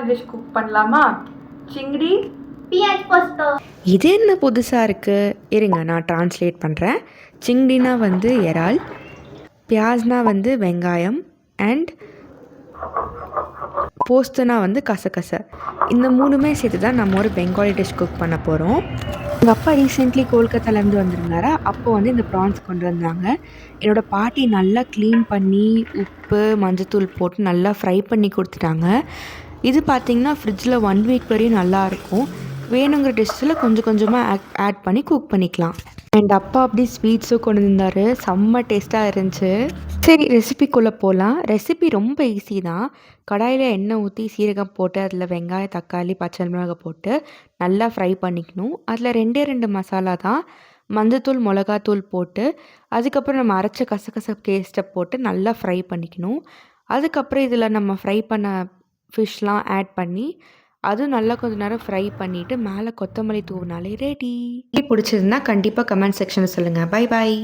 Dish cook பண்ணலாமா? சிங்கடி பியாஜ் போஸ்தோ. இது என்ன புதுசாக இருக்குது? இருங்க நான் ட்ரான்ஸ்லேட் பண்ணுறேன். சிங்டினா வந்து இறால், பியாஸ்னா வந்து வெங்காயம், அண்ட் போஸ்துனா வந்து கசகச. இந்த மூணுமே சேர்த்து தான் நம்ம ஒரு பெங்காலி டிஷ் குக் பண்ண போகிறோம். எங்கள் அப்பா ரீசெண்ட்லி கோல்கத்தாலேருந்து வந்திருந்தாரா, அப்போ வந்து இந்த ப்ரான்ஸ் கொண்டு வந்தாங்க. என்னோடய பாட்டி நல்லா க்ளீன் பண்ணி உப்பு மஞ்சத்தூள் போட்டு நல்லா ஃப்ரை பண்ணி கொடுத்துட்டாங்க. இது பார்த்திங்கன்னா ஃப்ரிட்ஜில் 1 வீக் வரையும் நல்லாயிருக்கும். வேணுங்கிற டிஷ்ஷில் கொஞ்சம் கொஞ்சமாக ஆட் பண்ணி குக் பண்ணிக்கலாம். அண்ட் அப்பா அப்படி ஸ்வீட்ஸும் கொண்டு வந்தார். செம்ம டேஸ்ட்டாக இருந்துச்சு. சரி ரெசிபிக்குள்ளே போகலாம். ரெசிபி ரொம்ப ஈஸி தான். கடாயில் எண்ணெய் ஊற்றி சீரகம் போட்டு அதில் வெங்காயம் தக்காளி பச்சை மிளகாய் போட்டு நல்லா ஃப்ரை பண்ணிக்கணும். அதில் 2 மசாலா தான். மஞ்சத்தூள் மிளகாத்தூள் போட்டு அதுக்கப்புறம் நம்ம அரைச்ச கசகச பேஸ்ட்டை போட்டு நல்லா ஃப்ரை பண்ணிக்கணும். அதுக்கப்புறம் இதில் நம்ம ஃப்ரை பண்ண ஃபிஷ்லாம் ஆட் பண்ணி அதுவும் நல்லா கொஞ்சம் நேரம் ஃப்ரை பண்ணிவிட்டு மேலே கொத்தமல்லி தூவினாலே ரெடி. பிடிச்சிருந்தா கண்டிப்பாக கமெண்ட் செக்ஷனில் சொல்லுங்கள். Bye bye.